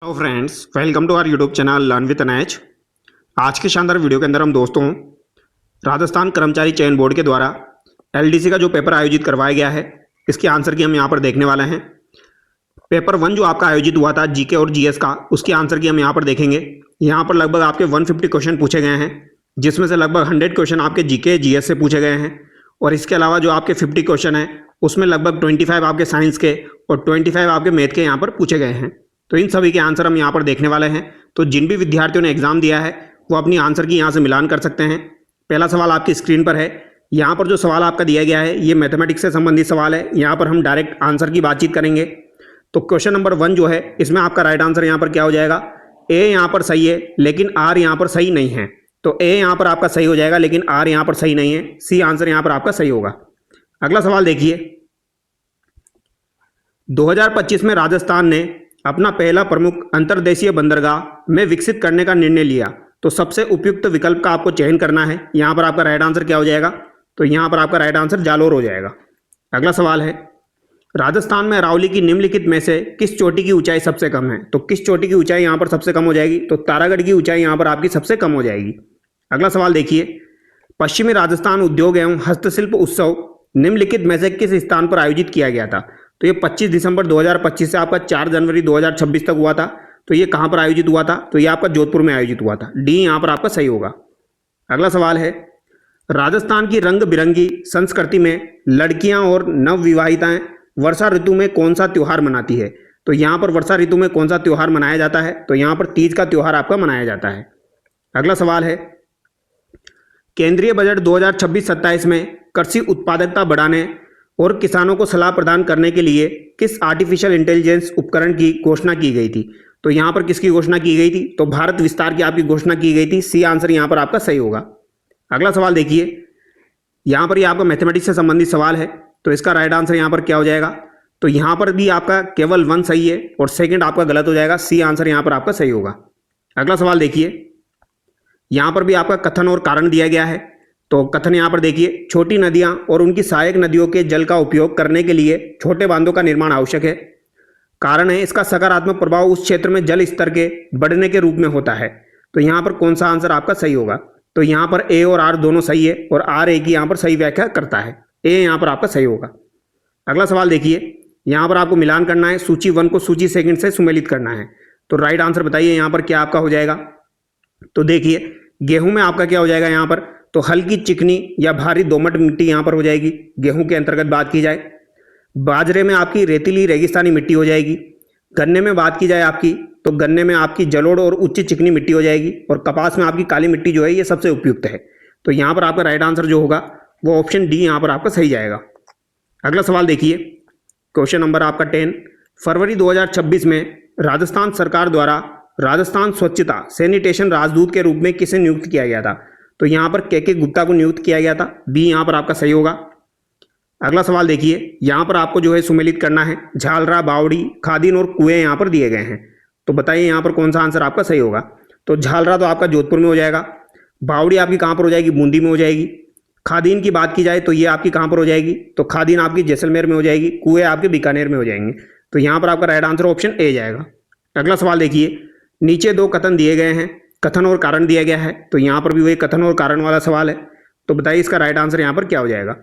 Hello friends, welcome to our YouTube channel learn with NH. आज के शानदार video के अंदर हम दोस्तों राजस्थान कर्मचारी चयन बोर्ड के द्वारा एलडीसी का जो पेपर आयोजित करवाया गया है, इसके आंसर की हम यहाँ पर देखने वाले हैं। पेपर 1 जो आपका आयोजित हुआ था जीके और जीएस का, उसके आंसर की हम यहाँ पर देखेंगे। यहाँ पर लगभग आपके 150 क्वेश्चन पूछे गए हैं, जिसमें से लगभग 100 क्वेश्चन आपके जीके जीएस से पूछे गए हैं। और इसके अलावा जो आपके 50 क्वेश्चन हैं, उसमें लगभग 25 आपके साइंस के और 25 आपके मैथ के यहाँ पर पूछे गए हैं। तो इन सभी के आंसर हम यहाँ पर देखने वाले हैं। तो जिन भी विद्यार्थियों ने एग्जाम दिया है वो अपनी आंसर की यहाँ से मिलान कर सकते हैं। पहला सवाल आपकी स्क्रीन पर है। यहाँ पर जो सवाल आपका दिया गया है ये मैथमेटिक्स से संबंधित सवाल है। यहाँ पर हम डायरेक्ट आंसर की बातचीत करेंगे। तो क्वेश्चन नंबर 1 जो है, इसमें आपका राइट आंसर यहाँ पर क्या हो जाएगा? ए यहाँ पर सही है लेकिन आर यहाँ पर सही नहीं है। तो ए यहाँ पर आपका सही हो जाएगा लेकिन आर यहाँ पर सही नहीं है। सी आंसर यहाँ पर आपका सही होगा। अगला सवाल देखिए, 2025 में राजस्थान ने अपना पहला प्रमुख अंतर्देशीय बंदरगाह में विकसित करने का निर्णय लिया। तो सबसे उपयुक्त विकल्प का आपको चयन करना है। यहाँ पर आपका राइट आंसर क्या हो जाएगा? तो यहाँ पर आपका राइट आंसर जालोर हो जाएगा। अगला सवाल है, राजस्थान में अरावली की निम्नलिखित में से किस चोटी की ऊंचाई सबसे कम है? तो किस चोटी की ऊंचाई यहाँ पर सबसे कम हो जाएगी? तो तारागढ़ की ऊंचाई यहाँ पर आपकी सबसे कम हो जाएगी। अगला सवाल देखिए, पश्चिमी राजस्थान उद्योग एवं हस्तशिल्प उत्सव निम्नलिखित में से किस स्थान पर आयोजित किया गया था? तो ये 25 दिसंबर 2025 से आपका 4 जनवरी 2026 तक हुआ था। तो ये कहाँ पर आयोजित हुआ था? तो ये आपका जोधपुर में आयोजित हुआ था। डी यहाँ पर आपका सही होगा। अगला सवाल है, राजस्थान की रंग बिरंगी संस्कृति में लड़कियां और नवविवाहिताएं वर्षा ऋतु में कौन सा त्योहार मनाती है? तो यहाँ पर वर्षा ऋतु में कौन सा त्योहार मनाया जाता है? तो यहाँ पर तीज का त्योहार आपका मनाया जाता है। अगला सवाल है, केंद्रीय बजट 2026-27 में कृषि उत्पादकता बढ़ाने और किसानों को सलाह प्रदान करने के लिए किस आर्टिफिशियल इंटेलिजेंस उपकरण की घोषणा की गई थी? तो यहाँ पर किसकी घोषणा की गई थी? तो भारत विस्तार की आपकी घोषणा की गई थी। सी आंसर यहाँ पर आपका सही होगा। अगला सवाल देखिए, यहाँ पर ये आपका मैथमेटिक्स से संबंधित सवाल है। तो इसका राइट आंसर यहाँ पर क्या हो जाएगा? तो यहाँ पर भी आपका केवल 1 सही है और सेकेंड आपका गलत हो जाएगा। सी आंसर यहाँ पर आपका सही होगा। अगला सवाल देखिए, यहाँ पर भी आपका कथन और कारण दिया गया है। तो कथन यहाँ पर देखिए, छोटी नदियां और उनकी सहायक नदियों के जल का उपयोग करने के लिए छोटे बांधों का निर्माण आवश्यक है। कारण है, इसका सकारात्मक प्रभाव उस क्षेत्र में जल स्तर के बढ़ने के रूप में होता है। तो यहाँ पर कौन सा आंसर आपका सही होगा? तो यहाँ पर ए और आर दोनों सही है और आर ए की यहाँ पर सही व्याख्या करता है। ए यहाँ पर आपका सही होगा। अगला सवाल देखिए, यहाँ पर आपको मिलान करना है। सूची 1 को सूची सेकंड से सुमेलित करना है। तो राइट आंसर बताइए यहाँ पर क्या आपका हो जाएगा? तो देखिए, गेहूं में आपका क्या हो जाएगा? यहाँ पर तो हल्की चिकनी या भारी दोमट मिट्टी यहाँ पर हो जाएगी, गेहूं के अंतर्गत बात की जाए। बाजरे में आपकी रेतीली रेगिस्तानी मिट्टी हो जाएगी। गन्ने में बात की जाए आपकी, तो गन्ने में आपकी जलोढ़ और उच्च चिकनी मिट्टी हो जाएगी। और कपास में आपकी काली मिट्टी जो है ये सबसे उपयुक्त है। तो यहाँ पर आपका राइट आंसर जो होगा वो ऑप्शन डी यहाँ पर आपका सही जाएगा। अगला सवाल देखिए, क्वेश्चन नंबर आपका 10, फरवरी 2026 में राजस्थान सरकार द्वारा राजस्थान स्वच्छता सैनिटेशन राजदूत के रूप में किसे नियुक्त किया गया था? तो यहाँ पर के गुप्ता को नियुक्त किया गया था। बी यहाँ पर आपका सही होगा। अगला सवाल देखिए, यहाँ पर आपको जो है सुमेलित करना है। झालरा, बावड़ी, खादीन और कुएं यहाँ पर दिए गए हैं। तो बताइए यहाँ पर कौन सा आंसर आपका सही होगा? तो झालरा तो आपका जोधपुर में हो जाएगा। बावड़ी आपकी कहाँ पर हो जाएगी? बूंदी में हो जाएगी। खादीन की बात की जाए तो ये आपकी कहाँ पर हो जाएगी? तो खादीन आपकी जैसलमेर में हो जाएगी। कुएं आपके बीकानेर में हो जाएंगे। तो यहाँ पर आपका राइट आंसर ऑप्शन ए जाएगा। अगला सवाल देखिए, नीचे 2 कथन दिए गए हैं, कथन और कारण दिया गया है। तो यहाँ पर भी वही कथन और कारण वाला सवाल है। तो बताइए इसका राइट आंसर यहाँ पर क्या हो जाएगा?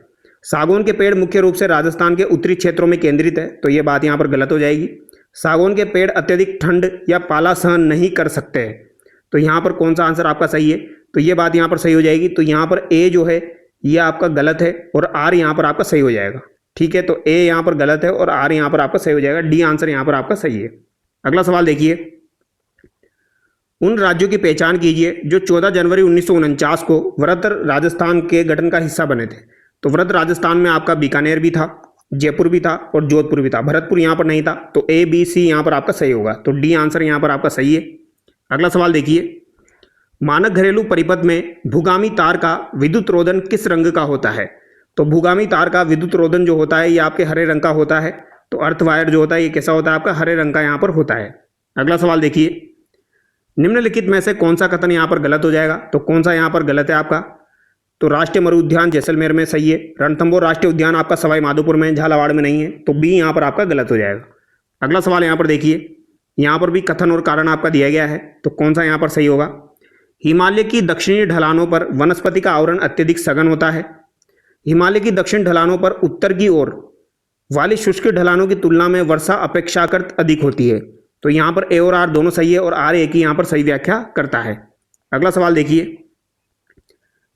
सागौन के पेड़ मुख्य रूप से राजस्थान के उत्तरी क्षेत्रों में केंद्रित है। तो ये बात यहाँ पर गलत हो जाएगी। सागौन के पेड़ अत्यधिक ठंड या पाला सहन नहीं कर सकते हैं। तो यहाँ पर कौन सा आंसर आपका सही है? तो ये बात यहाँ पर सही हो जाएगी। तो यहाँ पर ए जो है ये आपका गलत है और आर यहाँ पर आपका सही हो जाएगा। ठीक है, तो ए यहाँ पर गलत है और आर यहाँ पर आपका सही हो जाएगा। डी आंसर यहाँ पर आपका सही है। अगला सवाल देखिए, उन राज्यों की पहचान कीजिए जो 14 जनवरी 1949 को वृहत्तर राजस्थान के गठन का हिस्सा बने थे। तो वृहत्तर राजस्थान में आपका बीकानेर भी था, जयपुर भी था और जोधपुर भी था। भरतपुर यहाँ पर नहीं था। तो ए बी सी यहाँ पर आपका सही होगा। तो डी आंसर यहाँ पर आपका सही है। अगला सवाल देखिए, मानक घरेलू परिपथ में भूगामी तार का विद्युत रोधन किस रंग का होता है? तो भूगामी तार का विद्युत रोधन जो होता है ये आपके हरे रंग का होता है। तो अर्थ वायर जो होता है ये कैसा होता है? आपका हरे रंग का यहाँ पर होता है। अगला सवाल देखिए, निम्नलिखित में से कौन सा कथन यहाँ पर गलत हो जाएगा? तो कौन सा यहाँ पर गलत है आपका? तो राष्ट्रीय मरु उद्यान जैसलमेर में सही है। रणथंभौर राष्ट्रीय उद्यान आपका सवाई माधोपुर में, झालावाड़ में नहीं है। तो बी यहाँ पर आपका गलत हो जाएगा। अगला सवाल यहाँ पर देखिए, यहाँ पर भी कथन और कारण आपका दिया गया है, तो कौन सा यहाँ पर सही होगा? हिमालय की दक्षिणी ढलानों पर वनस्पति का आवरण अत्यधिक सघन होता है। हिमालय की दक्षिण ढलानों पर उत्तर की ओर वाली शुष्क ढलानों की तुलना में वर्षा अपेक्षाकृत अधिक होती है। तो यहाँ पर ए और आर दोनों सही है और आर ए की यहाँ पर सही व्याख्या करता है। अगला सवाल देखिए,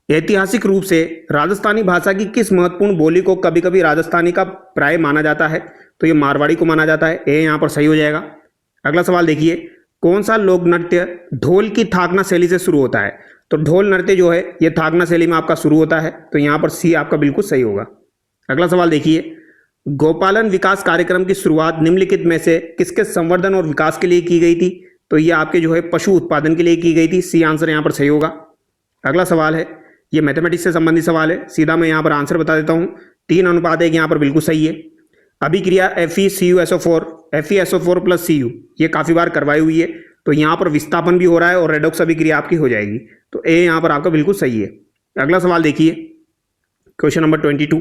ऐतिहासिक रूप से राजस्थानी भाषा की किस महत्वपूर्ण बोली को कभी कभी राजस्थानी का प्राय माना जाता है? तो ये मारवाड़ी को माना जाता है, ए यहाँ पर सही हो जाएगा। अगला सवाल देखिए, कौन सा लोक नृत्य ढोल की थाकना शैली से शुरू होता है? तो ढोल नृत्य जो है ये थाकना शैली में आपका शुरू होता है, तो यहाँ पर सी आपका बिल्कुल सही होगा। अगला सवाल देखिए, गौपालन विकास कार्यक्रम की शुरुआत निम्नलिखित में से किसके संवर्धन और विकास के लिए की गई थी? तो ये आपके जो है पशु उत्पादन के लिए की गई थी, सी आंसर यहाँ पर सही होगा। अगला सवाल है, ये मैथमेटिक्स से संबंधित सवाल है, सीधा मैं यहाँ पर आंसर बता देता हूँ। 3:1 यहाँ पर बिल्कुल सही है। अभिक्रिया FeCuSO4 FeSO4 प्लस Cu ये काफ़ी बार करवाई हुई है, तो यहाँ पर विस्थापन भी हो रहा है और रेडॉक्स अभिक्रिया आपकी हो जाएगी, तो ए यहाँ पर आपका बिल्कुल सही है। अगला सवाल देखिए, क्वेश्चन नंबर 22।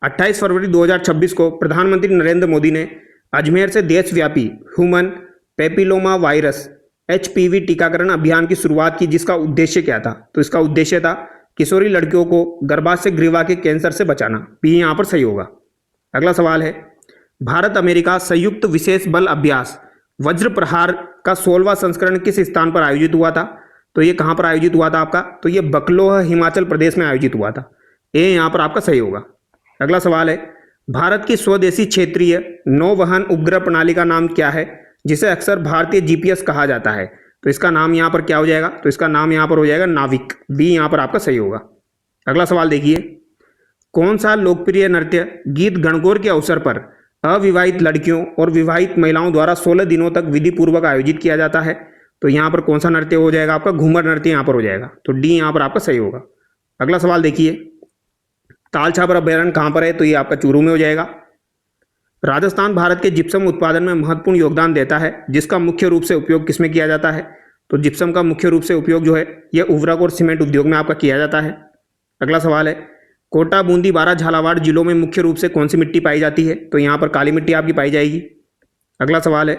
28 फरवरी 2026 को प्रधानमंत्री नरेंद्र मोदी ने अजमेर से देशव्यापी ह्यूमन पेपिलोमा वायरस HPV टीकाकरण अभियान की शुरुआत की, जिसका उद्देश्य क्या था? तो इसका उद्देश्य था किशोरी लड़कियों को गर्भाशय ग्रीवा के कैंसर से बचाना, बी यहाँ पर सही होगा। अगला सवाल है, भारत अमेरिका संयुक्त विशेष बल अभ्यास वज्र प्रहार का 16वां संस्करण किस स्थान पर आयोजित हुआ था? तो ये कहाँ पर आयोजित हुआ था आपका? तो ये बकलोह हिमाचल प्रदेश में आयोजित हुआ था, ए यहाँ पर आपका सही होगा। अगला सवाल है, भारत की स्वदेशी क्षेत्रीय नौवहन उपग्रह प्रणाली का नाम क्या है, जिसे अक्सर भारतीय GPS कहा जाता है? तो इसका नाम यहाँ पर क्या हो जाएगा? तो इसका नाम यहाँ पर हो जाएगा नाविक, बी यहाँ पर आपका सही होगा। अगला सवाल देखिए, कौन सा लोकप्रिय नृत्य गीत गणगौर के अवसर पर अविवाहित लड़कियों और विवाहित महिलाओं द्वारा 16 दिनों तक विधि पूर्वक आयोजित किया जाता है? तो यहाँ पर कौन सा नृत्य हो जाएगा आपका? घूमर नृत्य यहाँ पर हो जाएगा, तो डी यहाँ पर आपका सही होगा। अगला सवाल देखिए, तालछापर अभ्यारण्य कहाँ पर है? तो ये आपका चूरू में हो जाएगा। राजस्थान भारत के जिप्सम उत्पादन में महत्वपूर्ण योगदान देता है, जिसका मुख्य रूप से उपयोग किसमें किया जाता है? तो जिप्सम का मुख्य रूप से उपयोग जो है यह उर्वरक और सीमेंट उद्योग में आपका किया जाता है। अगला सवाल है, कोटा, बूंदी, बारां, झालावाड़ जिलों में मुख्य रूप से कौन सी मिट्टी पाई जाती है? तो यहाँ पर काली मिट्टी आपकी पाई जाएगी। अगला सवाल है,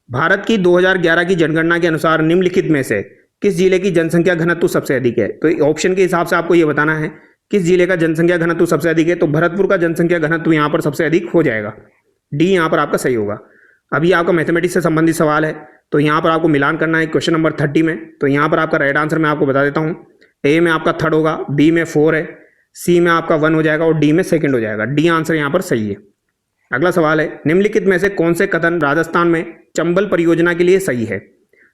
भारत की 2011 की जनगणना के अनुसार निम्नलिखित में से किस जिले की जनसंख्या घनत्व सबसे अधिक है? तो ऑप्शन के हिसाब से आपको ये बताना है किस जिले का जनसंख्या घनत्व सबसे अधिक है। तो भरतपुर का जनसंख्या घनत्व यहाँ पर सबसे अधिक हो जाएगा, डी यहाँ पर आपका सही होगा। अभी आपका मैथमेटिक्स से संबंधित सवाल है, तो यहाँ पर आपको मिलान करना है क्वेश्चन नंबर 30 में। तो यहाँ पर आपका राइट आंसर मैं आपको बता देता हूँ, ए में आपका 3rd होगा, बी में 4 है, सी में आपका 1 हो जाएगा और डी में 2nd हो जाएगा, डी आंसर यहाँ पर सही है। अगला सवाल है, निम्नलिखित में से कौन से कथन राजस्थान में चंबल परियोजना के लिए सही है?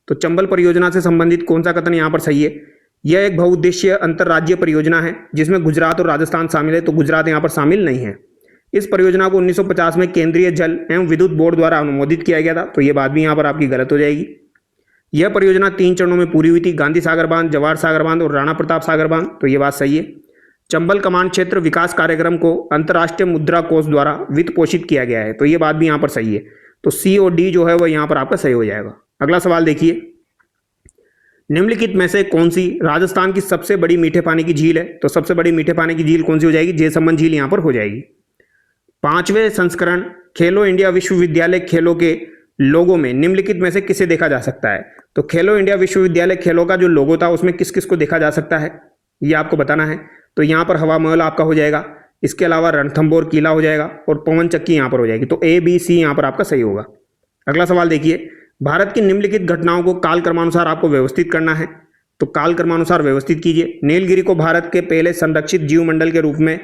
तो चंबल परियोजना से संबंधित कौन सा कथन यहाँ पर सही है? यह एक बहुउद्देशीय अंतर्राज्यीय परियोजना है जिसमें गुजरात और राजस्थान शामिल है, तो गुजरात यहाँ पर शामिल नहीं है। इस परियोजना को 1950 में केंद्रीय जल एवं विद्युत बोर्ड द्वारा अनुमोदित किया गया था, तो ये बात भी यहाँ पर आपकी गलत हो जाएगी। यह परियोजना 3 चरणों में पूरी हुई थी, गांधी सागर बांध, जवाहर सागर बांध और राणा प्रताप सागर बांध, तो ये बात सही है। चंबल कमांड क्षेत्र विकास कार्यक्रम को अंतर्राष्ट्रीय मुद्रा कोष द्वारा वित्त पोषित किया गया है, तो ये बात भी यहाँ पर सही है। तो सी और डी जो है वो यहाँ पर आपका सही हो जाएगा। अगला सवाल देखिए, निम्नलिखित में से कौन सी राजस्थान की सबसे बड़ी मीठे पानी की झील है? तो सबसे बड़ी मीठे पानी की झील कौन सी हो जाएगी? जयसमंद झील यहाँ पर हो जाएगी। 5वें संस्करण खेलो इंडिया विश्वविद्यालय खेलों के लोगों में निम्नलिखित में से किसे देखा जा सकता है? तो खेलो इंडिया विश्वविद्यालय खेलों का जो लोगो था उसमें किस किस को देखा जा सकता है, ये आपको बताना है। तो यहाँ पर हवा महल आपका हो जाएगा, इसके अलावा रणथंबोर किला हो जाएगा और पवन चक्की यहाँ पर हो जाएगी, तो ए बी सी यहाँ पर आपका सही होगा। अगला सवाल देखिए, भारत की निम्नलिखित घटनाओं को काल क्रमानुसार आपको व्यवस्थित करना है, तो काल क्रमानुसार व्यवस्थित कीजिए। नीलगिरी को भारत के पहले संरक्षित जीव मंडल के रूप में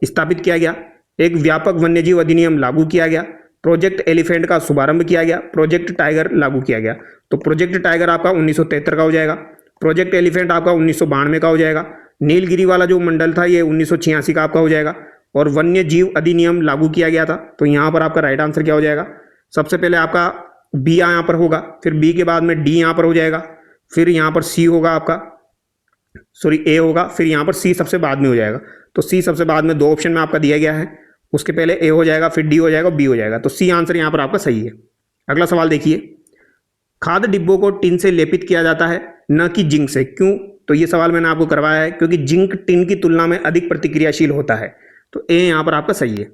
स्थापित किया गया, एक व्यापक वन्यजीव अधिनियम लागू किया गया, प्रोजेक्ट एलिफेंट का शुभारंभ किया गया, प्रोजेक्ट टाइगर लागू किया गया। तो प्रोजेक्ट टाइगर आपका 1973 का हो जाएगा, प्रोजेक्ट एलिफेंट आपका 1992 का हो जाएगा, नीलगिरी वाला जो मंडल था ये 1986 का आपका हो जाएगा, और वन्य जीव अधिनियम लागू किया गया था। तो यहाँ पर आपका राइट आंसर क्या हो जाएगा? सबसे पहले आपका बी यहाँ पर होगा, फिर बी के बाद में डी यहाँ पर हो जाएगा, फिर यहाँ पर सी होगा आपका, सॉरी ए होगा, फिर यहाँ पर सी सबसे बाद में हो जाएगा। तो सी सबसे बाद में 2 ऑप्शन में आपका दिया गया है, उसके पहले ए हो जाएगा, फिर डी हो जाएगा, बी हो जाएगा, तो सी आंसर यहाँ पर आपका सही है। अगला सवाल देखिए, खाद्य डिब्बों को टिन से लेपित किया जाता है न कि जिंक से, क्यों? तो ये सवाल मैंने आपको करवाया है क्योंकि जिंक टिन की तुलना में अधिक प्रतिक्रियाशील होता है, तो ए यहाँ पर आपका सही है।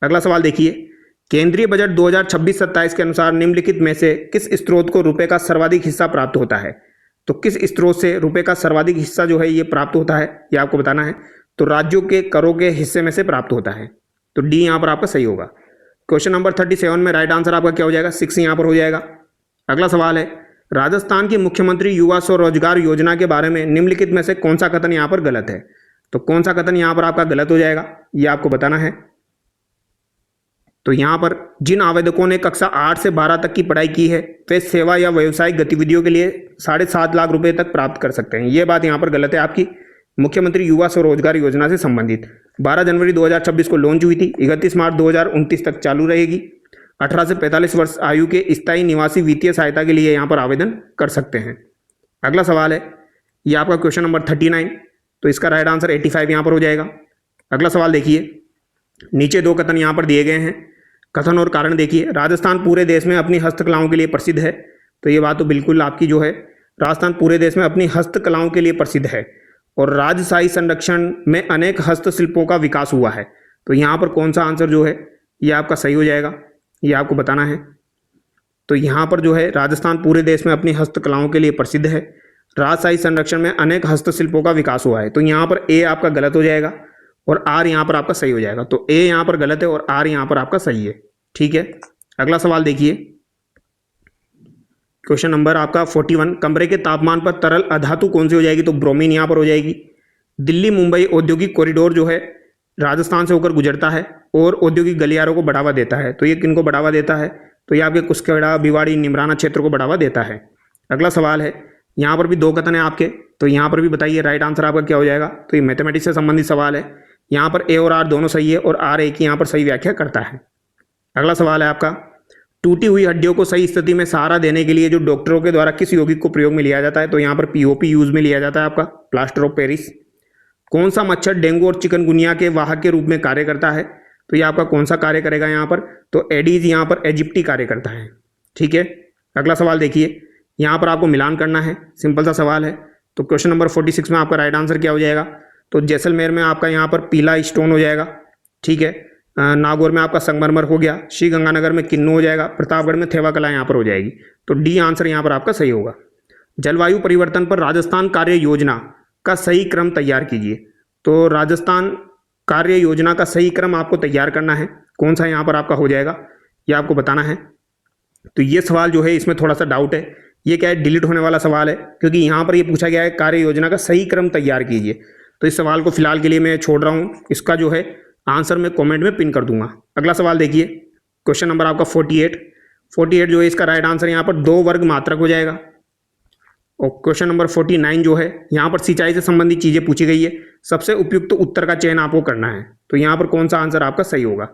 अगला सवाल देखिए, केंद्रीय बजट 2026-27 के अनुसार निम्नलिखित में से किस स्रोत को रुपए का सर्वाधिक हिस्सा प्राप्त होता है? तो किस स्रोत से रुपए का सर्वाधिक हिस्सा जो है ये प्राप्त होता है, ये आपको बताना है। तो राज्यों के करों के हिस्से में से प्राप्त होता है। तो डी यहाँ पर आपका सही होगा। क्वेश्चन नंबर 37 में राइट आंसर आपका क्या हो जाएगा? 6 यहाँ पर हो जाएगा। अगला सवाल है, राजस्थान के मुख्यमंत्री युवा स्वरोजगार योजना के बारे में निम्नलिखित में से कौन सा कथन यहाँ पर गलत है? तो कौन सा कथन यहाँ पर आपका गलत हो जाएगा, ये आपको बताना है। तो यहाँ पर जिन आवेदकों ने कक्षा 8 से 12 तक की पढ़ाई की है वे सेवा या व्यावसायिक गतिविधियों के लिए 7.5 लाख रुपए तक प्राप्त कर सकते हैं। ये बात यहाँ पर गलत है आपकी। मुख्यमंत्री युवा स्वरोजगार योजना से संबंधित 12 जनवरी 2026 को लॉन्च हुई थी, 31 मार्च 2029 तक चालू रहेगी। 18 से 45 वर्ष आयु के स्थायी निवासी वित्तीय सहायता के लिए यहाँ पर आवेदन कर सकते हैं। अगला सवाल है, ये आपका क्वेश्चन नंबर 39, तो इसका राइट आंसर 85 यहाँ पर हो जाएगा। अगला सवाल देखिए, नीचे 2 कथन यहाँ पर दिए गए हैं, कथन और कारण देखिए। राजस्थान पूरे देश में अपनी हस्तकलाओं के लिए प्रसिद्ध है। तो ये बात तो बिल्कुल आपकी जो है, राजस्थान पूरे देश में अपनी हस्तकलाओं के लिए प्रसिद्ध है और राजशाही संरक्षण में अनेक हस्तशिल्पों का विकास हुआ है। तो यहाँ पर कौन सा आंसर जो है ये आपका सही हो जाएगा, ये आपको बताना है। तो यहाँ पर जो है राजस्थान पूरे देश में अपनी हस्तकलाओं के लिए प्रसिद्ध है, राजशाही संरक्षण में अनेक हस्तशिल्पों का विकास हुआ है। तो यहाँ पर ए आपका गलत हो जाएगा और आर यहाँ पर आपका सही हो जाएगा। तो ए यहाँ पर गलत है और आर यहाँ पर आपका सही है। ठीक है, अगला सवाल देखिए, क्वेश्चन नंबर आपका 41, कमरे के तापमान पर तरल अधातु कौन सी हो जाएगी? तो ब्रोमीन यहाँ पर हो जाएगी। दिल्ली मुंबई औद्योगिक कॉरिडोर जो है राजस्थान से होकर गुजरता है और औद्योगिक गलियारों को बढ़ावा देता है। तो ये किनको बढ़ावा देता है? तो ये आपके कुस्केड़ा, भिवाड़ी, निमराना क्षेत्र को बढ़ावा देता है। अगला सवाल है, यहाँ पर भी 2 कथन है आपके, तो यहाँ पर भी बताइए राइट आंसर आपका क्या हो जाएगा। तो ये मैथमेटिक्स से संबंधित सवाल है। यहाँ पर ए और आर दोनों सही है और आर ए की यहाँ पर सही व्याख्या करता है। अगला सवाल है आपका, टूटी हुई हड्डियों को सही स्थिति में सहारा देने के लिए जो डॉक्टरों के द्वारा किस यौगिक को प्रयोग में लिया जाता है? तो यहाँ पर पीओपी यूज में लिया जाता है आपका, प्लास्टर ऑफ पेरिस। कौन सा मच्छर डेंगू और चिकनगुनिया के वाहक के रूप में कार्य करता है? तो ये आपका कौन सा कार्य करेगा यहाँ पर? तो एडीज यहाँ पर इजिप्टी कार्य करता है। ठीक है, अगला सवाल देखिए, यहाँ पर आपको मिलान करना है, सिंपल सा सवाल है। तो क्वेश्चन नंबर 46 में आपका राइट आंसर क्या हो जाएगा? तो जैसलमेर में आपका यहाँ पर पीला स्टोन हो जाएगा। ठीक है, नागौर में आपका संगमरमर हो गया, श्री गंगानगर में किन्नू हो जाएगा, प्रतापगढ़ में थेवा कला यहाँ पर हो जाएगी। तो डी आंसर यहाँ पर आपका सही होगा। जलवायु परिवर्तन पर राजस्थान कार्य योजना का सही क्रम तैयार कीजिए। तो राजस्थान कार्य योजना का सही क्रम आपको तैयार करना है, कौन सा यहाँ पर आपका हो जाएगा ये आपको बताना है। तो ये सवाल जो है इसमें थोड़ा सा डाउट है, ये क्या है, डिलीट होने वाला सवाल है, क्योंकि यहाँ पर ये पूछा गया है कार्य योजना का सही क्रम तैयार कीजिए। तो इस सवाल को फिलहाल के लिए मैं छोड़ रहा हूँ, इसका जो है आंसर मैं कमेंट में पिन कर दूंगा। अगला सवाल देखिए, क्वेश्चन नंबर आपका 48 जो है इसका राइट आंसर यहाँ पर 2 वर्ग मात्रक हो जाएगा। और क्वेश्चन नंबर 49 जो है यहाँ पर सिंचाई से संबंधित चीजें पूछी गई है, सबसे उपयुक्त उत्तर का चयन आपको करना है। तो यहाँ पर कौन सा आंसर आपका सही होगा?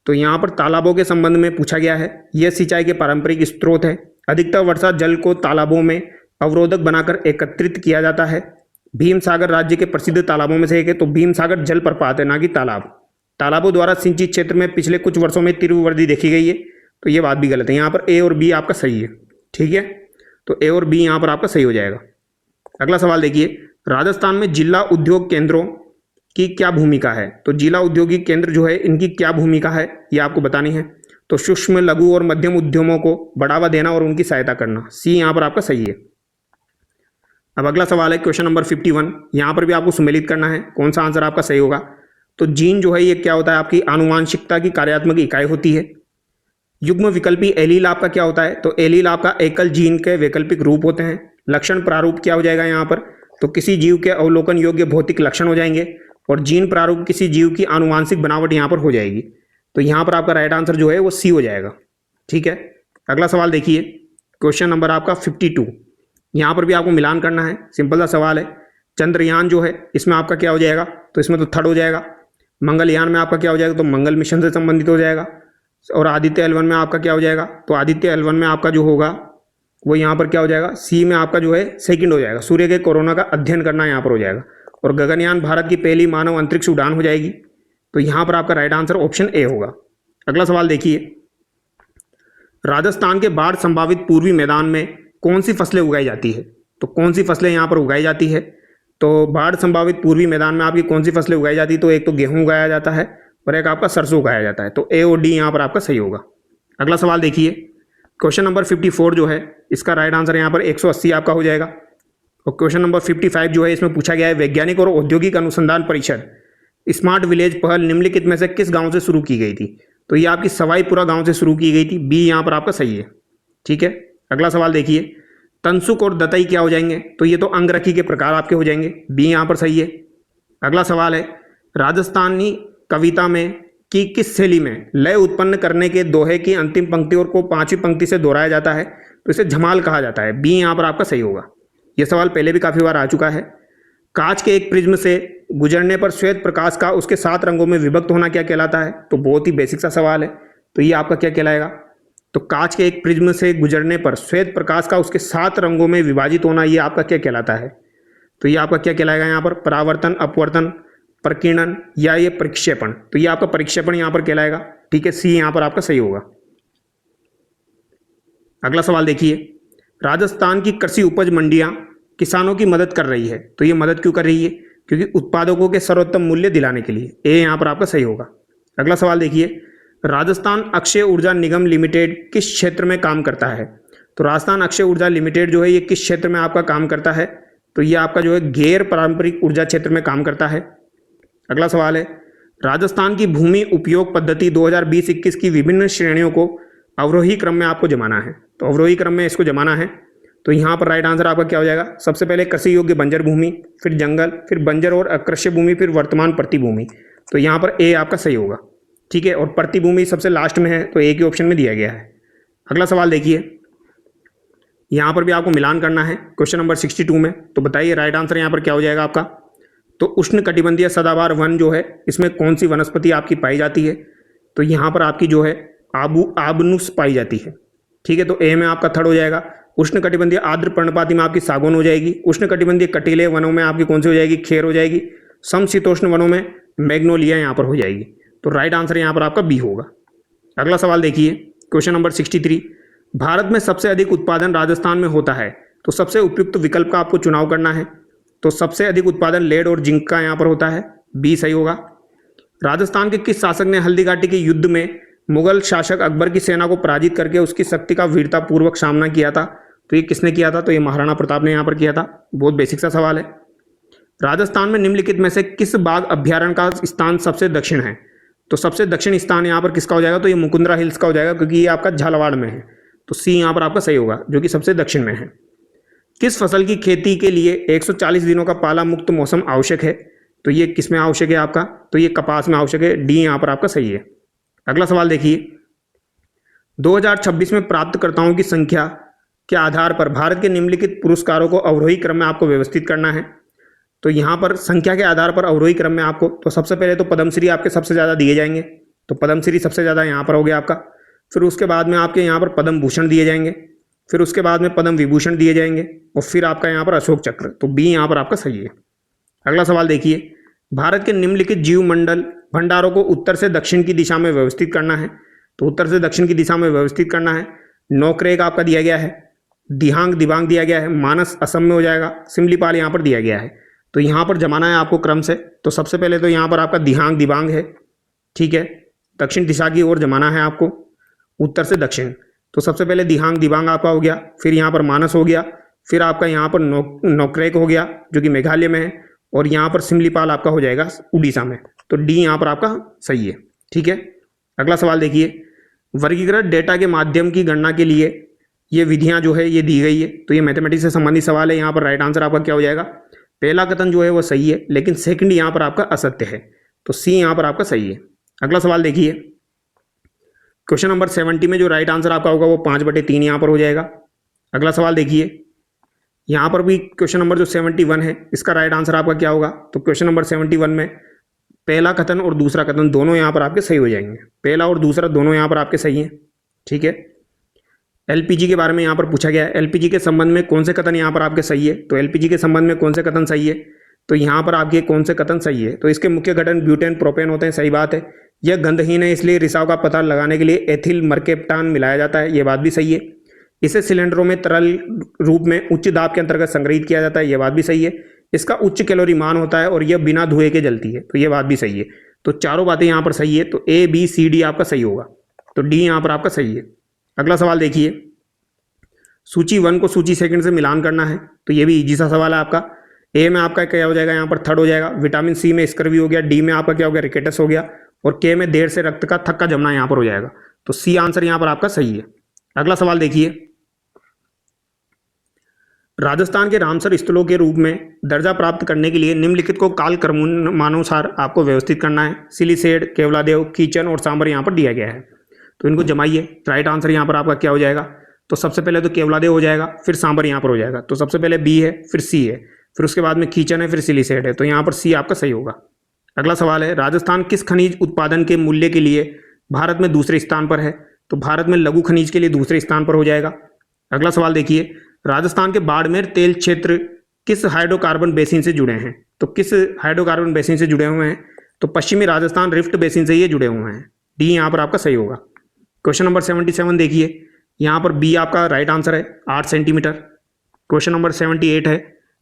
तो यहाँ पर तालाबों के संबंध में पूछा गया है, यह सिंचाई के पारंपरिक स्रोत है। अधिकतर वर्षा जल को तालाबों में अवरोधक बनाकर एकत्रित किया जाता है। भीम सागर राज्य के प्रसिद्ध तालाबों में से एक है। तो भीम सागर जलप्रपात है, ना कि तालाब। तालाबों द्वारा सिंचित क्षेत्र में पिछले कुछ वर्षों में तीव्र वृद्धि देखी गई है। तो ये बात भी गलत है, यहाँ पर ए और बी आपका सही है। ठीक है, तो ए और बी यहाँ पर आपका सही हो जाएगा। अगला सवाल देखिए, राजस्थान में जिला उद्योग केंद्रों की क्या भूमिका है? तो जिला औद्योगिक केंद्र जो है इनकी क्या भूमिका है ये आपको बतानी है। तो सूक्ष्म, लघु और मध्यम उद्यमों को बढ़ावा देना और उनकी सहायता करना, सी यहाँ पर आपका सही है। अब अगला सवाल है क्वेश्चन नंबर 51, यहाँ पर भी आपको सम्मिलित करना है, कौन सा आंसर आपका सही होगा। तो जीन जो है ये क्या होता है, आपकी आनुवांशिकता की कार्यात्मक इकाई होती है। युग्म विकल्पी एलील आपका क्या होता है? तो एलील आपका एकल जीन के वैकल्पिक रूप होते हैं। लक्षण प्रारूप क्या हो जाएगा यहाँ पर? तो किसी जीव के अवलोकन योग्य भौतिक लक्षण हो जाएंगे और जीन प्रारूप किसी जीव की आनुवांशिक बनावट यहाँ पर हो जाएगी। तो यहाँ पर आपका राइट आंसर जो है वो सी हो जाएगा। ठीक है, अगला सवाल देखिए, क्वेश्चन नंबर आपका 52, यहाँ पर भी आपको मिलान करना है, सिंपल सा सवाल है। चंद्रयान जो है इसमें आपका क्या हो जाएगा? तो इसमें तो थर्ड हो जाएगा। मंगलयान में आपका क्या हो जाएगा? तो मंगल मिशन से संबंधित हो जाएगा। और आदित्य L1 में आपका क्या हो जाएगा? तो आदित्य L1 में आपका जो होगा वो यहाँ पर क्या हो जाएगा? सी में आपका जो है सेकंड हो जाएगा। सूर्य के कोरोना का अध्ययन करना यहाँ पर हो जाएगा। और गगनयान भारत की पहली मानव अंतरिक्ष उड़ान हो जाएगी। तो यहाँ पर आपका राइट आंसर ऑप्शन ए होगा। अगला सवाल देखिए, राजस्थान के बाढ़ संभावित पूर्वी मैदान में कौन सी फसलें उगाई जाती है? तो कौन सी फसलें यहाँ पर उगाई जाती है? तो बाढ़ संभावित पूर्वी मैदान में आपकी कौन सी फसलें उगाई जाती है? तो एक तो गेहूं उगाया जाता है, और एक आपका सरसों उगाया जाता है। तो ए और डी यहाँ पर आपका सही होगा। अगला सवाल देखिए, क्वेश्चन नंबर 54 जो है इसका राइट आंसर यहाँ पर 180 आपका हो जाएगा। और क्वेश्चन नंबर 55 जो है इसमें पूछा गया है, वैज्ञानिक और औद्योगिक अनुसंधान परिषद स्मार्ट विलेज पहल निम्नलिखित में से किस गांव से शुरू की गई थी? तो ये आपकी सवाईपुरा गांव से शुरू की गई थी। बी यहाँ पर आपका सही है। ठीक है, अगला सवाल देखिए, तनसुक और दतई क्या हो जाएंगे? तो ये तो अंगरखी के प्रकार आपके हो जाएंगे। बी यहाँ पर सही है। अगला सवाल है, राजस्थानी कविता में की किस शैली में लय उत्पन्न करने के दोहे की अंतिम पंक्ति और को पांचवी पंक्ति से दोहराया जाता है? तो इसे झमाल कहा जाता है। बी यहाँ पर आपका सही होगा। यह सवाल पहले भी काफी बार आ चुका है। कांच के एक प्रिज्म से गुजरने पर श्वेत प्रकाश का उसके 7 रंगों में विभक्त होना क्या कहलाता है? तो बहुत ही बेसिक सा सवाल है। तो ये आपका क्या कहलाएगा? तो कांच के एक प्रिज्म से गुजरने पर श्वेत प्रकाश का उसके 7 रंगों में विभाजित होना, ये आपका क्या कहलाता है? तो ये आपका क्या कहलाएगा यहाँ पर? परावर्तन, अपवर्तन, प्रकीर्णन या ये परिक्षेपण? तो ये आपका परिक्षेपण यहाँ पर कहलाएगा। ठीक है, सी यहाँ पर आपका सही होगा। अगला सवाल देखिए, राजस्थान की कृषि उपज मंडियां किसानों की मदद कर रही है। तो ये मदद क्यों कर रही है? क्योंकि उत्पादकों के सर्वोत्तम मूल्य दिलाने के लिए। ए यहाँ पर आपका सही होगा। अगला सवाल देखिए, राजस्थान अक्षय ऊर्जा निगम लिमिटेड किस क्षेत्र में काम करता है? तो राजस्थान अक्षय ऊर्जा लिमिटेड जो है ये किस क्षेत्र में आपका काम करता है? तो ये आपका जो है गैर पारंपरिक ऊर्जा क्षेत्र में काम करता है। अगला सवाल है, राजस्थान की भूमि उपयोग पद्धति 2020-21 की विभिन्न श्रेणियों को अवरोही क्रम में आपको जमाना है। तो अवरोही क्रम में इसको जमाना है। तो यहाँ पर राइट आंसर आपका क्या हो जाएगा? सबसे पहले कृषि योग्य बंजर भूमि, फिर जंगल, फिर बंजर और अकृष्य भूमि, फिर वर्तमान प्रतिभूमि। तो यहाँ पर ए आपका सही होगा। ठीक है, और प्रतिभूमि सबसे लास्ट में है तो ए के ऑप्शन में दिया गया है। अगला सवाल देखिए, यहाँ पर भी आपको मिलान करना है क्वेश्चन नंबर 62 में। तो बताइए राइट आंसर यहाँ पर क्या हो जाएगा आपका? तो उष्ण कटिबंधीय सदाबहार वन जो है इसमें कौन सी वनस्पति आपकी पाई जाती है? तो यहाँ पर आपकी जो है आबनुस पाई जाती है। ठीक है, तो ए में आपका थर्ड हो जाएगा। उष्ण कटिबंधीय आर्द्र पर्णपाती में आपकी सागौन हो जाएगी। उष्ण कटिबंधीय कटीले वनों में आपकी कौन सी हो जाएगी? खेर हो जाएगी। समशीतोष्ण वनों में मैग्नोलिया यहाँ पर हो जाएगी। तो राइट आंसर यहाँ पर आपका बी होगा। अगला सवाल देखिए, क्वेश्चन नंबर 63, भारत में सबसे अधिक उत्पादन राजस्थान में होता है। तो सबसे उपयुक्त विकल्प का आपको चुनाव करना है। तो सबसे अधिक उत्पादन लेड और जिंक का यहाँ पर होता है। बी सही होगा। राजस्थान के किस शासक ने हल्दीघाटी के युद्ध में मुगल शासक अकबर की सेना को पराजित करके उसकी शक्ति का वीरतापूर्वक सामना किया था? तो ये किसने किया था? तो ये महाराणा प्रताप ने यहाँ पर किया था। बहुत बेसिक सा सवाल है। राजस्थान में निम्नलिखित में से किस बाघ अभ्यारण्य का स्थान सबसे दक्षिण है? तो सबसे दक्षिण स्थान यहाँ पर किसका हो जाएगा? तो ये मुकुंदरा हिल्स का हो जाएगा, क्योंकि ये आपका झालावाड़ में है। तो सी यहाँ पर आपका सही होगा, जो कि सबसे दक्षिण में है। किस फसल की खेती के लिए 140 दिनों का पाला मुक्त मौसम आवश्यक है? तो ये किस में आवश्यक है आपका? तो ये कपास में आवश्यक है। डी यहाँ पर आपका सही है। अगला सवाल देखिए, 2026 में प्राप्तकर्ताओं की संख्या के आधार पर भारत के निम्नलिखित पुरस्कारों को अवरोही क्रम में आपको व्यवस्थित करना है। तो यहाँ पर संख्या के आधार पर अवरोही क्रम में आपको, तो सबसे पहले तो पद्मश्री आपके सबसे ज़्यादा दिए जाएंगे। तो पद्मश्री सबसे ज़्यादा यहाँ पर हो गया आपका। फिर उसके बाद में आपके यहाँ पर पद्म भूषण दिए जाएंगे। फिर उसके बाद में पद्म विभूषण दिए जाएंगे और फिर आपका यहाँ पर अशोक चक्र। तो बी यहाँ पर आपका सही है। अगला सवाल देखिए, भारत के निम्नलिखित जीव मंडल भंडारों को उत्तर से दक्षिण की दिशा में व्यवस्थित करना है। तो उत्तर से दक्षिण की दिशा में व्यवस्थित करना है। नौकरेक आपका दिया गया है, दिहांग दिबांग दिया गया है, मानस असम में हो जाएगा, सिमलीपाल यहाँ पर दिया गया है। तो यहाँ पर जमाना है आपको क्रम से। तो सबसे पहले तो यहाँ पर आपका दिहांग दिबांग है। ठीक है, दक्षिण दिशा की ओर जमाना है आपको, उत्तर से दक्षिण। तो सबसे पहले दिहांग दिबांग आपका हो गया, फिर यहाँ पर मानस हो गया, फिर आपका यहाँ पर नौकरेक हो गया जो कि मेघालय में है, और यहाँ पर सिमलीपाल आपका हो जाएगा उड़ीसा में। तो डी यहाँ पर आपका सही है। ठीक है, अगला सवाल देखिए, वर्गीकृत डेटा के माध्यम की गणना के लिए ये विधियाँ जो है ये दी गई है। तो ये मैथमेटिक्स से संबंधित सवाल है। यहाँ पर राइट आंसर आपका क्या हो जाएगा? पहला कथन जो है वो सही है, लेकिन सेकंड यहाँ पर आपका असत्य है। तो सी यहाँ पर आपका सही है। अगला सवाल देखिए, क्वेश्चन नंबर 70 में जो राइट आंसर आपका होगा वो 5/3 यहाँ पर हो जाएगा। अगला सवाल देखिए, यहाँ पर भी क्वेश्चन नंबर जो 71 है इसका राइट आंसर आपका क्या होगा? तो क्वेश्चन नंबर 71 में पहला कथन और दूसरा कथन दोनों यहाँ पर आपके सही हो जाएंगे। पहला और दूसरा दोनों यहाँ पर आपके सही हैं। ठीक है, एलपीजी के बारे में यहाँ पर पूछा गया है। एलपीजी के संबंध में कौन से कथन यहाँ पर आपके सही है? तो एलपीजी के संबंध में कौन से कथन सही है? तो यहाँ पर आपके कौन से कथन सही है? तो इसके मुख्य घटक ब्यूटेन प्रोपेन होते हैं। सही बात है। यह गंधहीन है, इसलिए रिसाव का पता लगाने के लिए एथिल मर्केप्टान मिलाया जाता है। ये बात भी सही है। इसे सिलेंडरों में तरल रूप में उच्च दाब के अंतर्गत संग्रहित किया जाता है। यह बात भी सही है। इसका उच्च कैलोरी मान होता है और यह बिना धुएं के जलती है। तो यह बात भी सही है। तो चारों बातें यहाँ पर सही है, तो ए बी सी डी आपका सही होगा, तो डी यहाँ पर आपका सही है। अगला सवाल देखिए, सूची 1 को सूची 2 से मिलान करना है, तो ये भी इजी सा सवाल है आपका। ए में आपका क्या हो जाएगा, यहाँ पर थर्ड हो जाएगा, विटामिन सी में स्कर्वी हो गया, डी में आपका क्या हो गया, रिकेटस हो गया, और के में देर से रक्त का थक्का जमना यहाँ पर हो जाएगा, तो सी आंसर यहाँ पर आपका सही है। अगला सवाल देखिए, राजस्थान के रामसर स्थलों के रूप में दर्जा प्राप्त करने के लिए निम्नलिखित को काल क्रमानुसार आपको व्यवस्थित करना है। सिलीसेड, केवलादेव, कीचन और सांबर यहाँ पर दिया गया है, तो इनको जमाइए। राइट आंसर यहाँ पर आपका क्या हो जाएगा, तो सबसे पहले तो केवलादेव हो जाएगा, फिर सांबर यहाँ पर हो जाएगा, तो सबसे पहले बी है, फिर सी है, फिर उसके बाद में कीचन है, फिर सिलीसेड है, तो यहाँ पर सी आपका सही होगा। अगला सवाल है, राजस्थान किस खनिज उत्पादन के मूल्य के लिए भारत में दूसरे स्थान पर है, तो भारत में लघु खनिज के लिए दूसरे स्थान पर हो जाएगा। अगला सवाल देखिए, राजस्थान के बाड़मेर तेल क्षेत्र किस हाइड्रोकार्बन बेसिन से जुड़े हैं, तो किस हाइड्रोकार्बन बेसिन से जुड़े हुए हैं, तो पश्चिमी राजस्थान रिफ्ट बेसिन से ये जुड़े हुए हैं, डी यहाँ पर आपका सही होगा। क्वेश्चन नंबर 77 देखिए, यहाँ पर बी आपका राइट आंसर है, 8 सेंटीमीटर। क्वेश्चन नंबर 78 है,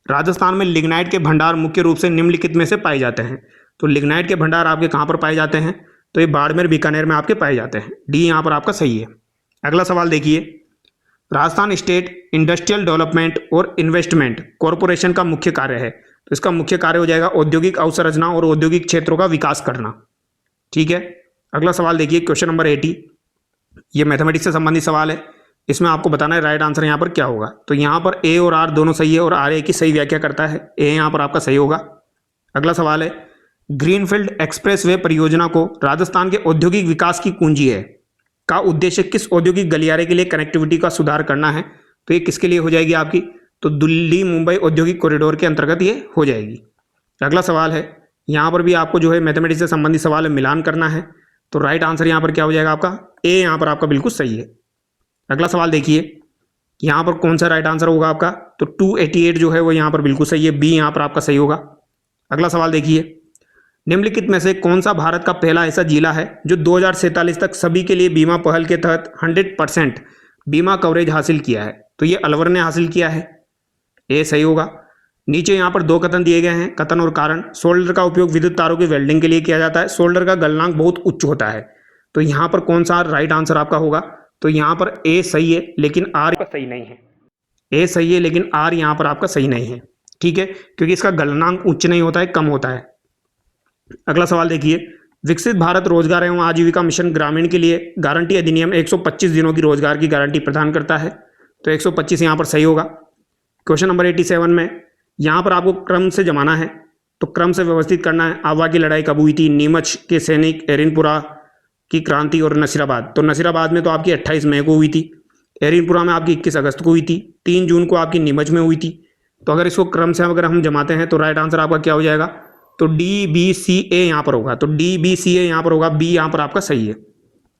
राजस्थान में लिग्नाइट के भंडार मुख्य रूप से निम्नलिखित में से पाए जाते हैं, तो लिग्नाइट के भंडार आपके कहाँ पर पाए जाते हैं, तो ये बाड़मेर बीकानेर में आपके पाए जाते हैं, डी यहाँ पर आपका सही है। अगला सवाल देखिए, राजस्थान स्टेट इंडस्ट्रियल डेवलपमेंट और इन्वेस्टमेंट कॉरपोरेशन का मुख्य कार्य है, तो इसका मुख्य कार्य हो जाएगा औद्योगिक अवसंरचना और औद्योगिक क्षेत्रों का विकास करना। ठीक है, अगला सवाल देखिए, क्वेश्चन नंबर 80, ये मैथमेटिक्स से संबंधित सवाल है, इसमें आपको बताना है राइट आंसर यहाँ पर क्या होगा। तो यहाँ पर ए और आर दोनों सही है और आर ए की सही व्याख्या करता है, ए यहाँ पर आपका सही होगा। अगला सवाल है, ग्रीनफील्ड एक्सप्रेसवे परियोजना को राजस्थान के औद्योगिक विकास की कुंजी है का उद्देश्य किस औद्योगिक गलियारे के लिए कनेक्टिविटी का सुधार करना है, तो ये किसके लिए हो जाएगी आपकी, तो दिल्ली मुंबई औद्योगिक कॉरिडोर के अंतर्गत ये हो जाएगी। अगला सवाल है, यहाँ पर भी आपको जो है मैथमेटिक्स से संबंधित सवाल है मिलान करना है, तो राइट आंसर यहाँ पर क्या हो जाएगा आपका, ए यहाँ पर आपका बिल्कुल सही है। अगला सवाल देखिए, यहाँ पर कौन सा राइट आंसर होगा आपका, तो 288 जो है वो यहाँ पर बिल्कुल सही है, बी यहाँ पर आपका सही होगा। अगला सवाल देखिए, निम्नलिखित में से कौन सा भारत का पहला ऐसा जिला है जो 2047 तक सभी के लिए बीमा पहल के तहत 100% बीमा कवरेज हासिल किया है, तो ये अलवर ने हासिल किया है, ए सही होगा। नीचे यहाँ पर 2 कथन दिए गए हैं, कथन और कारण। सोल्डर का उपयोग विद्युत तारों की वेल्डिंग के लिए किया जाता है, सोल्डर का गलनांक बहुत उच्च होता है, तो यहाँ पर कौन सा राइट आंसर आपका होगा, तो यहाँ पर ए सही है लेकिन आर सही नहीं है, ए सही है लेकिन आर यहाँ पर आपका सही नहीं है। ठीक है, क्योंकि इसका गलनांक उच्च नहीं होता है, कम होता है। अगला सवाल देखिए, विकसित भारत रोजगार एवं आजीविका मिशन ग्रामीण के लिए गारंटी अधिनियम 125 दिनों की रोजगार की गारंटी प्रदान करता है, तो 125 यहाँ पर सही होगा। क्वेश्चन नंबर 87 में यहाँ पर आपको क्रम से जमाना है, तो क्रम से व्यवस्थित करना है। आवा की लड़ाई कब हुई थी, नीमच के सैनिक, एरिनपुरा की क्रांति और नसीराबाद, तो नसीराबाद में तो आपकी 28 मई को हुई थी, एरिनपुरा में आपकी 21 अगस्त को हुई थी, 3 जून को आपकी नीमच में हुई थी। तो अगर इसको क्रम से अगर हम जमाते हैं तो राइट आंसर आपका क्या हो जाएगा, तो डी बी सी ए यहाँ पर होगा, तो डी बी सी ए यहाँ पर होगा, बी यहाँ पर आपका सही है।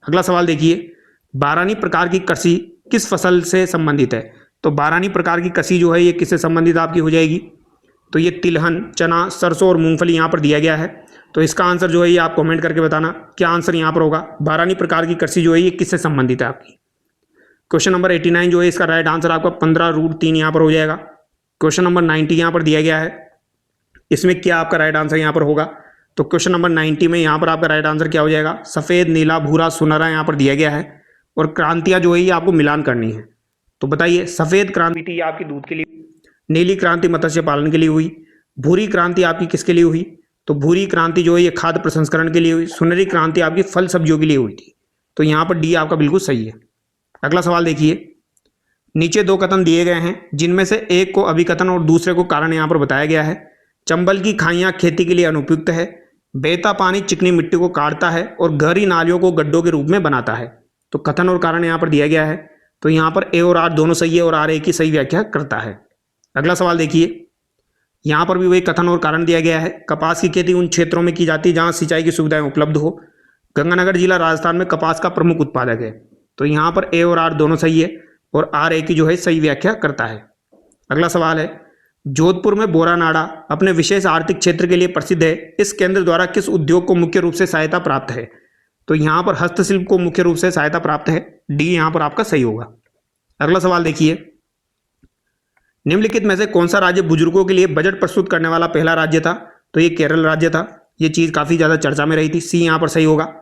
अगला सवाल देखिए, बारानी प्रकार की कृषि किस फसल से संबंधित है, तो बारानी प्रकार की कृषि जो है ये किससे संबंधित आपकी हो जाएगी, तो ये तिलहन, चना, सरसों और मूंगफली यहाँ पर दिया गया है, तो इसका आंसर जो है ये आप कमेंट करके बताना क्या आंसर यहाँ पर होगा। बारानी प्रकार की कृषि जो है ये किससे संबंधित है आपकी। क्वेश्चन नंबर 89 जो है इसका राइट आंसर आपका 15√3 यहाँ पर हो जाएगा। क्वेश्चन नंबर 90 यहाँ पर दिया गया है, इसमें क्या आपका राइट आंसर यहाँ पर होगा, तो क्वेश्चन नंबर 90 में यहाँ पर आपका राइट आंसर क्या हो जाएगा, सफ़ेद, नीला, भूरा, सुनहरा यहाँ पर दिया गया है और क्रांतियाँ जो है ये आपको मिलान करनी है। तो बताइए, सफ़ेद क्रांति थी आपकी दूध के लिए, नीली क्रांति मत्स्य पालन के लिए हुई, भूरी क्रांति आपकी किसके लिए हुई, तो भूरी क्रांति जो है ये खाद्य प्रसंस्करण के लिए हुई, सुनहरी क्रांति आपकी फल सब्जियों के लिए हुई थी, तो यहाँ पर डी आपका बिल्कुल सही है। अगला सवाल देखिए, नीचे 2 कथन दिए गए हैं जिनमें से एक को अभिकथन और दूसरे को कारण यहाँ पर बताया गया है। चंबल की खाइयाँ खेती के लिए अनुपयुक्त है, बहता पानी चिकनी मिट्टी को काटता है और गहरी नालियों को गड्ढों के रूप में बनाता है, तो कथन और कारण यहाँ पर दिया गया है, तो यहाँ पर ए और आर दोनों सही है और आर ए की सही व्याख्या करता है। अगला सवाल देखिए, यहाँ पर भी वही कथन और कारण दिया गया है। कपास की खेती उन क्षेत्रों में की जाती है जहाँ सिंचाई की सुविधाएं उपलब्ध हो। गंगानगर जिला राजस्थान में कपास का प्रमुख उत्पादक है, तो यहाँ पर ए और आर दोनों सही है और आर ए की जो है सही व्याख्या करता है। अगला सवाल है, जोधपुर में बोरानाड़ा अपने विशेष आर्थिक क्षेत्र के लिए प्रसिद्ध है, इस केंद्र द्वारा किस उद्योग को मुख्य रूप से सहायता प्राप्त है, तो यहाँ पर हस्तशिल्प को मुख्य रूप से सहायता प्राप्त है, डी यहाँ पर आपका सही होगा। अगला सवाल देखिए, निम्नलिखित में से कौन सा राज्य बुजुर्गों के लिए बजट प्रस्तुत करने वाला पहला राज्य था, तो ये केरल राज्य था। ये चीज़ काफ़ी ज़्यादा चर्चा में रही थी, सी यहाँ पर सही होगा।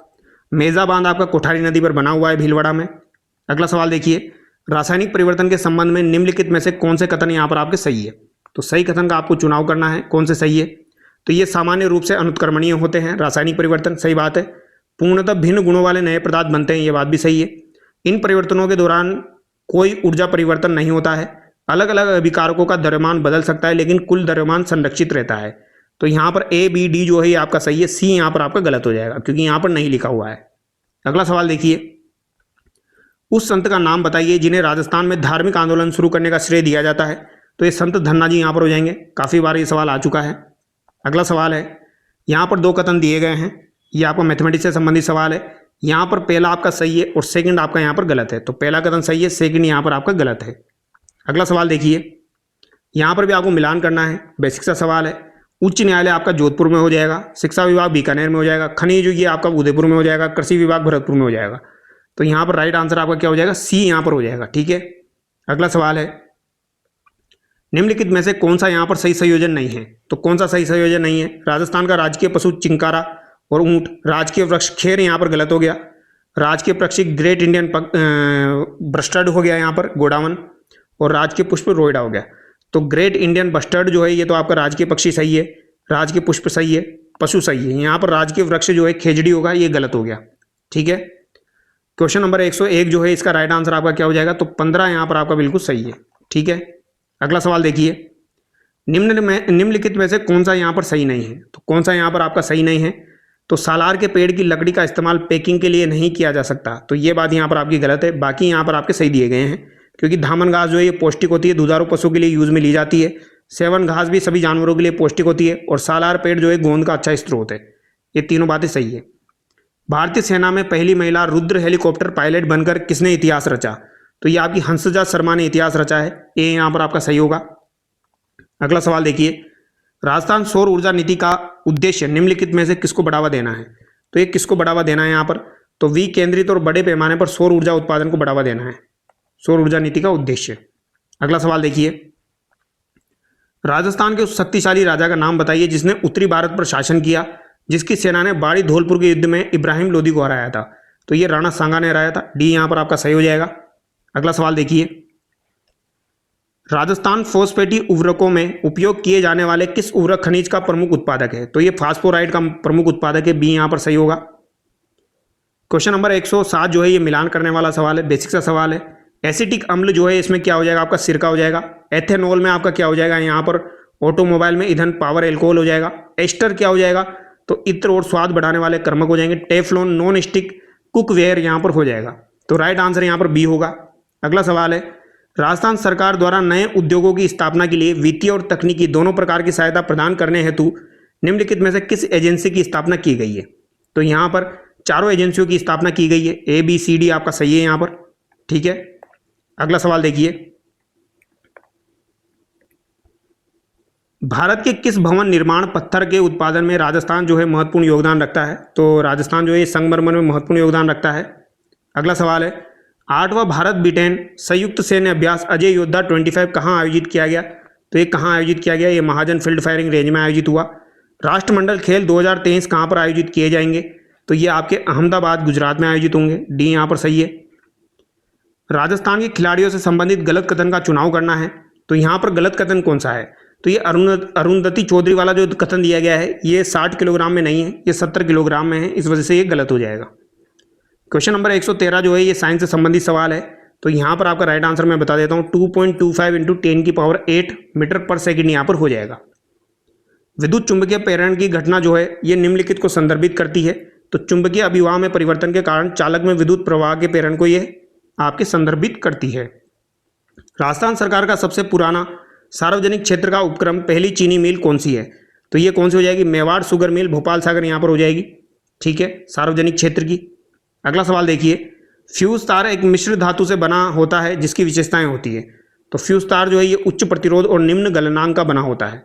मेजा बांध आपका कोठारी नदी पर बना हुआ है भीलवाड़ा में। अगला सवाल देखिए, रासायनिक परिवर्तन के संबंध में निम्नलिखित में से कौन से कथन यहाँ पर आपके सही है। तो सही कथन का आपको चुनाव करना है, कौन से सही है। तो ये सामान्य रूप से अनुत्क्रमणीय होते हैं रासायनिक परिवर्तन, सही बात है। पूर्णतः भिन्न गुणों वाले नए पदार्थ बनते हैं, ये बात भी सही है। इन परिवर्तनों के दौरान कोई ऊर्जा परिवर्तन नहीं होता है। अलग अलग अभिकारकों का द्रव्यमान बदल सकता है लेकिन कुल द्रव्यमान संरक्षित रहता है। तो यहाँ पर ए बी डी जो है ये आपका सही है, सी यहाँ पर आपका गलत हो जाएगा क्योंकि यहाँ पर नहीं लिखा हुआ है। अगला सवाल देखिए, उस संत का नाम बताइए जिन्हें राजस्थान में धार्मिक आंदोलन शुरू करने का श्रेय दिया जाता है। तो ये संत धन्ना जी यहाँ पर हो जाएंगे, काफ़ी बार ये सवाल आ चुका है। अगला सवाल है, यहाँ पर दो कथन दिए गए हैं, ये आपका मैथमेटिक्स से संबंधित सवाल है। यहाँ पर पहला आपका सही है और सेकंड आपका यहाँ पर गलत है। तो पहला कथन सही है, सेकंड यहाँ पर आपका गलत है। अगला सवाल देखिए, यहाँ पर भी आपको मिलान करना है, बेसिक सा सवाल है। उच्च न्यायालय आपका जोधपुर में हो जाएगा, शिक्षा विभाग बीकानेर में हो जाएगा, खनिज ये आपका उदयपुर में हो जाएगा, कृषि विभाग भरतपुर में हो जाएगा। तो यहाँ पर राइट आंसर आपका क्या हो जाएगा, सी यहाँ पर हो जाएगा, ठीक है। अगला सवाल है, निम्नलिखित में से कौन सा यहाँ पर सही संयोजन नहीं है। तो कौन सा सही संयोजन नहीं है, राजस्थान का राजकीय पशु चिंकारा और ऊंट, राजकीय वृक्ष खेर यहाँ पर गलत हो गया, राजकीय पक्षी ग्रेट इंडियन बस्टर्ड हो गया यहाँ पर गोडावन, और राजकीय पुष्प रोइडा हो गया। तो ग्रेट इंडियन बस्टर्ड जो है ये तो आपका राजकीय पक्षी सही है, राजकीय पुष्प सही है, पशु सही है। यहाँ पर राजकीय वृक्ष जो है खेजड़ी होगा, ये गलत हो गया, ठीक है। क्वेश्चन नंबर 101 जो है इसका राइट आंसर आपका क्या हो जाएगा, तो 15 यहाँ पर आपका बिल्कुल सही है, ठीक है। अगला सवाल देखिए, निम्नलिखित में से कौन सा यहाँ पर सही नहीं है। तो कौन सा यहाँ पर आपका सही नहीं है, तो सालार के पेड़ की लकड़ी का इस्तेमाल पैकिंग के लिए नहीं किया जा सकता। तो ये बात यहाँ पर आपकी गलत है, बाकी यहाँ पर आपके सही दिए गए हैं क्योंकि धामन घास जो है ये पौष्टिक होती है, दुधारू पशुओं के लिए यूज में ली जाती है। सेवन घास भी सभी जानवरों के लिए पौष्टिक होती है और सालार पेड़ जो है गोंद का अच्छा स्रोत है। ये तीनों बातें सही है। भारतीय सेना में पहली महिला रुद्र हेलीकॉप्टर पायलट बनकर किसने इतिहास रचा। तो ये आपकी हंसजा शर्मा ने इतिहास रचा है, ए यहाँ पर आपका सही होगा। अगला सवाल देखिए, राजस्थान सौर ऊर्जा नीति का उद्देश्य निम्नलिखित में से किसको बढ़ावा देना है। तो ये किसको बढ़ावा देना है यहाँ पर, तो विकेंद्रित और बड़े पैमाने पर सौर ऊर्जा उत्पादन को बढ़ावा देना है, सौर ऊर्जा नीति का उद्देश्य। अगला सवाल देखिए, राजस्थान के उस शक्तिशाली राजा का नाम बताइए जिसने उत्तरी भारत पर शासन किया, जिसकी सेना ने बाड़ी धौलपुर के युद्ध में इब्राहिम लोदी को हराया था। तो ये राणा सांगा ने हराया था, डी यहाँ पर आपका सही हो जाएगा। अगला सवाल देखिए, राजस्थान फॉस्फेटी उर्वरकों में उपयोग किए जाने वाले किस उर्वरक खनिज का प्रमुख उत्पादक है। तो ये फास्फोराइड का प्रमुख उत्पादक है, बी यहाँ पर सही होगा। क्वेश्चन नंबर 107 जो है ये मिलान करने वाला सवाल है, बेसिक सा सवाल है। एसिटिक अम्ल जो है इसमें क्या हो जाएगा, आपका सिरका हो जाएगा। एथेनॉल में आपका क्या हो जाएगा, यहाँ पर ऑटोमोबाइल में ईंधन पावर एल्कोहल हो जाएगा। एस्टर क्या हो जाएगा, तो इत्र और स्वाद बढ़ाने वाले कर्मक हो जाएंगे। टेफ्लॉन नॉन स्टिक कुकवेयर यहाँ पर हो जाएगा। तो राइट आंसर यहाँ पर बी होगा। अगला सवाल है, राजस्थान सरकार द्वारा नए उद्योगों की स्थापना के लिए वित्तीय और तकनीकी दोनों प्रकार की सहायता प्रदान करने हेतु निम्नलिखित में से किस एजेंसी की स्थापना की गई है। तो यहाँ पर चारों एजेंसियों की स्थापना की गई है, ए बी सी डी आपका सही है यहाँ पर, ठीक है। अगला सवाल देखिए, भारत के किस भवन निर्माण पत्थर के उत्पादन में राजस्थान जो है महत्वपूर्ण योगदान रखता है। तो राजस्थान जो है संगमरमर में महत्वपूर्ण योगदान रखता है। अगला सवाल है, 8वां भारत ब्रिटेन संयुक्त सैन्य अभ्यास अजय योद्धा 25 कहाँ आयोजित किया गया। तो ये कहाँ आयोजित किया गया, ये महाजन फील्ड फायरिंग रेंज में आयोजित हुआ। राष्ट्रमंडल खेल 2023 कहाँ पर आयोजित किए जाएंगे। तो ये आपके अहमदाबाद गुजरात में आयोजित होंगे, डी यहाँ पर सही है। राजस्थान के खिलाड़ियों से संबंधित गलत कथन का चुनाव करना है। तो यहाँ पर गलत कथन कौन सा है, तो ये अरुंधति चौधरी वाला जो कथन दिया गया है ये 60 किलोग्राम में नहीं है, ये 70 किलोग्राम में है, इस वजह से ये गलत हो जाएगा। क्वेश्चन नंबर 113 जो है ये साइंस से संबंधित सवाल है। तो यहाँ पर आपका राइट आंसर मैं बता देता हूँ, 2.25 × 10⁸ मीटर पर सेकंड यहाँ पर हो जाएगा। विद्युत चुंबकीय प्रेरण की घटना जो है ये निम्नलिखित को संदर्भित करती है। तो चुंबकीय अभिवाह में परिवर्तन के कारण चालक में विद्युत प्रवाह के प्रेरण को ये आपके संदर्भित करती है। राजस्थान सरकार का सबसे पुराना सार्वजनिक क्षेत्र का उपक्रम पहली चीनी मिल कौन सी है। तो ये कौन सी हो जाएगी, मेवाड़ शुगर मिल भोपाल सागर यहाँ पर हो जाएगी, ठीक है, सार्वजनिक क्षेत्र की। अगला सवाल देखिए, फ्यूज तार एक मिश्र धातु से बना होता है जिसकी विशेषताएं होती है। तो फ्यूज तार जो है ये उच्च प्रतिरोध और निम्न गलनांक का बना होता है,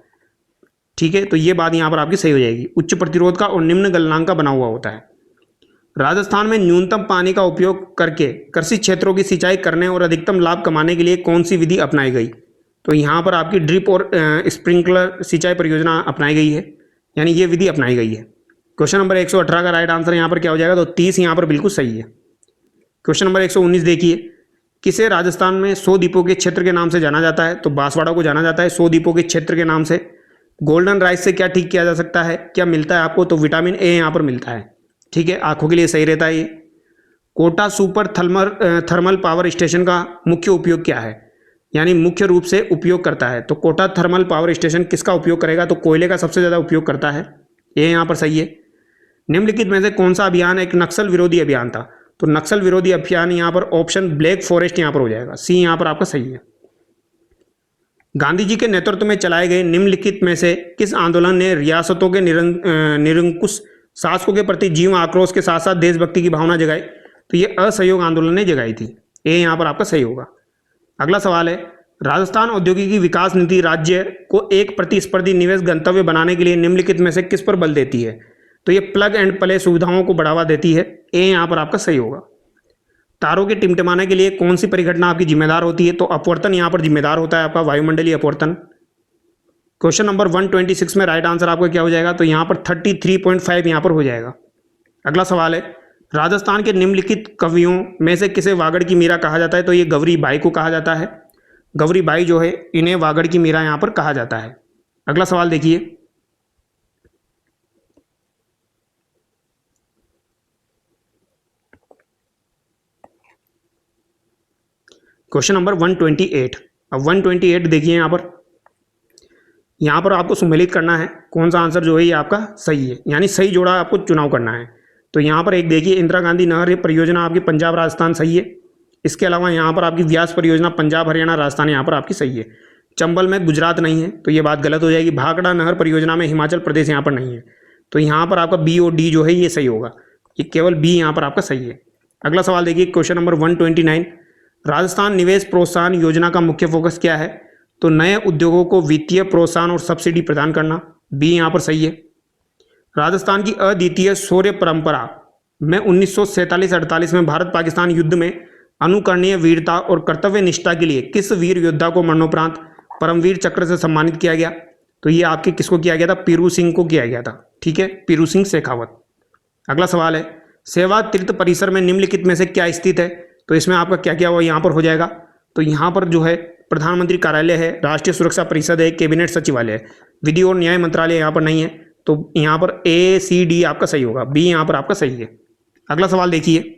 ठीक है। तो ये बात यहाँ पर आपकी सही हो जाएगी, उच्च प्रतिरोध का और निम्न गलनांक का बना हुआ होता है। राजस्थान में न्यूनतम पानी का उपयोग करके कृषि क्षेत्रों की सिंचाई करने और अधिकतम लाभ कमाने के लिए कौन सी विधि अपनाई गई। तो यहाँ पर आपकी ड्रिप और स्प्रिंकलर सिंचाई परियोजना अपनाई गई है, यानी ये विधि अपनाई गई है। क्वेश्चन नंबर 118 का राइट आंसर यहाँ पर क्या हो जाएगा, तो 30 यहाँ पर बिल्कुल सही है। क्वेश्चन नंबर 119 देखिए, किसे राजस्थान में 100 द्वीपों के क्षेत्र के नाम से जाना जाता है, तो बांसवाड़ा को जाना जाता है 100 द्वीपों के क्षेत्र के नाम से। गोल्डन राइस से क्या ठीक किया जा सकता है, क्या मिलता है आपको, तो विटामिन ए यहाँ पर मिलता है, ठीक है, आंखों के लिए सही रहता है ये। Kota super thermal power station का मुख्य उपयोग क्या है, यानी मुख्य रूप से उपयोग करता है, तो कोटा थर्मल पावर स्टेशन किसका उपयोग करेगा, तो कोयले का सबसे ज़्यादा उपयोग करता है, ये यहाँ पर सही है। निम्नलिखित में से कौन सा अभियान एक नक्सल विरोधी अभियान था, तो नक्सल विरोधी अभियान यहाँ पर ऑप्शन ब्लैक फॉरेस्ट यहाँ पर हो जाएगा, सी यहाँ पर आपका सही है। गांधी जी के नेतृत्व में चलाए गए निम्नलिखित में से किस आंदोलन ने रियासतों के निरंकुश शासकों के प्रति जीव आक्रोश के साथ साथ देशभक्ति की भावना जगाई, तो ये असहयोग आंदोलन ने जगाई थी, ये यहाँ पर आपका सही होगा। अगला सवाल है, राजस्थान औद्योगिकी विकास नीति राज्य को एक प्रतिस्पर्धी निवेश गंतव्य बनाने के लिए निम्नलिखित में से किस पर बल देती है, तो ये प्लग एंड प्ले सुविधाओं को बढ़ावा देती है, ये यहाँ पर आपका सही होगा। तारों के टिमटिमाने के लिए कौन सी परिघटना आपकी जिम्मेदार होती है, तो अपवर्तन यहाँ पर जिम्मेदार होता है आपका, वायुमंडलीय अपवर्तन। क्वेश्चन नंबर 126 में राइट आंसर आपका क्या हो जाएगा, तो यहाँ पर 33.5 यहाँ पर हो जाएगा। अगला सवाल है, राजस्थान के निम्नलिखित कवियों में से किसे वागड़ की मीरा कहा जाता है, तो ये गौरी बाई को कहा जाता है, गौरी बाई जो है इन्हें वागड़ की मीरा यहाँ पर कहा जाता है। अगला सवाल देखिए, क्वेश्चन नंबर 128। अब 128 देखिए, यहाँ पर आपको सम्मिलित करना है कौन सा आंसर जो है ये आपका सही है, यानी सही जोड़ा आपको चुनाव करना है। तो यहाँ पर एक देखिए, इंदिरा गांधी नहर परियोजना आपकी पंजाब राजस्थान सही है। इसके अलावा यहाँ पर आपकी व्यास परियोजना पंजाब हरियाणा राजस्थान यहाँ पर आपकी सही है। चंबल में गुजरात नहीं है, तो ये बात गलत हो जाएगी। भाखड़ा नहर परियोजना में हिमाचल प्रदेश यहाँ पर नहीं है, तो यहाँ पर आपका बी और डी जो है ये सही होगा, ये केवल बी यहाँ पर आपका सही है। अगला सवाल देखिए, क्वेश्चन नंबर 129, राजस्थान निवेश प्रोत्साहन योजना का मुख्य फोकस क्या है, तो नए उद्योगों को वित्तीय प्रोत्साहन और सब्सिडी प्रदान करना, बी यहाँ पर सही है। राजस्थान की अद्वितीय शौर्य परंपरा में 1947-48 में भारत पाकिस्तान युद्ध में अनुकरणीय वीरता और कर्तव्य निष्ठा के लिए किस वीर योद्धा को मरणोपरांत परमवीर चक्र से सम्मानित किया गया, तो ये आपके किसको किया गया था, पीरू सिंह को किया गया था, ठीक है, पीरू सिंह शेखावत। अगला सवाल है, सेवा तीर्थ परिसर में निम्नलिखित में से क्या स्थित है, तो इसमें आपका क्या क्या हुआ यहाँ पर हो जाएगा, तो यहाँ पर जो है प्रधानमंत्री कार्यालय है, राष्ट्रीय सुरक्षा परिषद है, कैबिनेट सचिवालय है, विधि और न्याय मंत्रालय यहाँ पर नहीं है, तो यहाँ पर ए सी डी आपका सही होगा, बी यहाँ पर आपका सही है। अगला सवाल देखिए,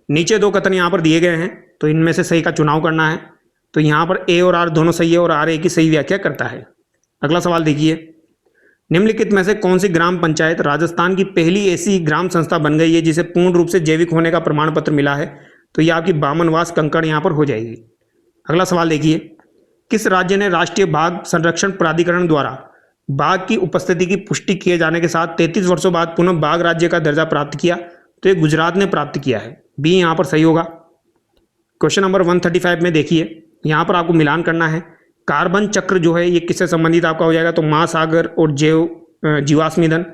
नीचे दो कथन यहाँ पर दिए गए हैं, तो इनमें से सही का चुनाव करना है, तो यहाँ पर ए और आर दोनों सही है और आर ए की सही व्याख्या करता है। अगला सवाल देखिए, निम्नलिखित में से कौन सी ग्राम पंचायत राजस्थान की पहली ऐसी ग्राम संस्था बन गई है जिसे पूर्ण रूप से जैविक होने का प्रमाण पत्र मिला है, तो यह आपकी बामनवास कंकड़ यहाँ पर हो जाएगी। अगला सवाल देखिए, किस राज्य ने राष्ट्रीय बाघ संरक्षण प्राधिकरण द्वारा बाघ की उपस्थिति की पुष्टि किए जाने के साथ 33 वर्षों बाद पुनः बाघ राज्य का दर्जा प्राप्त किया, तो ये गुजरात ने प्राप्त किया है, बी यहाँ पर सही होगा। क्वेश्चन नंबर 135 में देखिए, यहाँ पर आपको मिलान करना है, कार्बन चक्र जो है ये किससे संबंधित आपका हो जाएगा, तो महासागर और जीवाश्म ईंधन।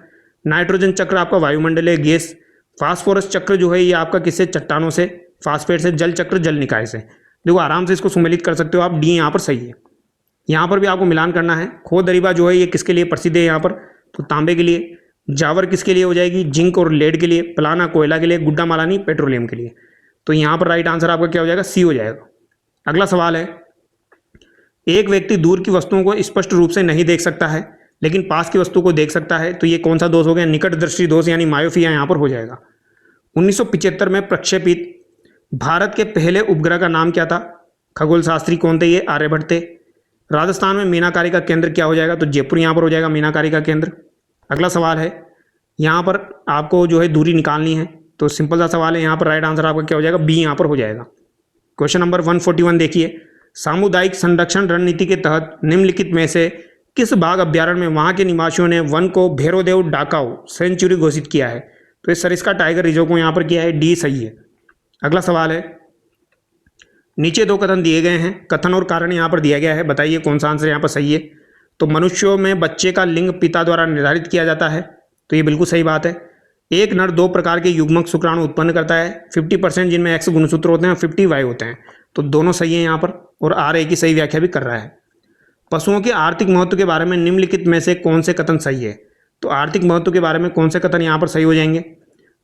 नाइट्रोजन चक्र आपका वायुमंडलीय गैस। फास्फोरस चक्र जो है ये आपका किससे, चट्टानों से, फास्फेट से। जल चक्र जल निकाय से। देखो आराम से इसको सम्मिलित कर सकते हो आप, डी यहाँ पर सही है। यहाँ पर भी आपको मिलान करना है। खो दरीबा जो है ये किसके लिए प्रसिद्ध है यहाँ पर, तो तांबे के लिए। जावर किसके लिए हो जाएगी, जिंक और लेड के लिए। पलाना कोयला के लिए। गुड्डा मालानी पेट्रोलियम के लिए। तो यहाँ पर राइट आंसर आपका क्या हो जाएगा, सी हो जाएगा। अगला सवाल है, एक व्यक्ति दूर की वस्तुओं को स्पष्ट रूप से नहीं देख सकता है लेकिन पास की वस्तु को देख सकता है, तो ये कौन सा दोष हो गया, निकट दृष्टि दोष यानी मायोफिया यहाँ पर हो जाएगा। 1975 में प्रक्षेपित भारत के पहले उपग्रह का नाम क्या था, खगोल शास्त्री कौन थे, ये आर्यभट्ट थे। राजस्थान में मीनाकारी का केंद्र क्या हो जाएगा, तो जयपुर यहाँ पर हो जाएगा मीनाकारी का केंद्र। अगला सवाल है, यहाँ पर आपको जो है दूरी निकालनी है, तो सिंपल सा सवाल है, यहाँ पर राइट आंसर आपका क्या हो जाएगा, बी यहाँ पर हो जाएगा। क्वेश्चन नंबर 141 देखिए, सामुदायिक संरक्षण रणनीति के तहत निम्नलिखित में से किस बाघ अभ्यारण्य में वहां के निवासियों ने वन को भैरोदेव डाकाऊ सेंचुरी घोषित किया है, तो इस सरिस्का टाइगर रिजर्व को यहाँ पर किया है, डी सही है। अगला सवाल है, नीचे दो कथन दिए गए हैं, कथन और कारण यहाँ पर दिया गया है, बताइए कौन सा आंसर यहाँ पर सही है। तो मनुष्यों में बच्चे का लिंग पिता द्वारा निर्धारित किया जाता है, तो ये बिल्कुल सही बात है। एक नर 2 प्रकार के युग्मक शुक्राणु उत्पन्न करता है, 50% जिनमें एक्स गुणसूत्र होते हैं, 50 वाई होते हैं, तो दोनों सही है यहाँ पर, और आर ए की सही व्याख्या भी कर रहा है। पशुओं के आर्थिक महत्व के बारे में निम्नलिखित में से कौन से कथन सही है, तो आर्थिक महत्व के बारे में कौन से कथन यहाँ पर सही हो जाएंगे?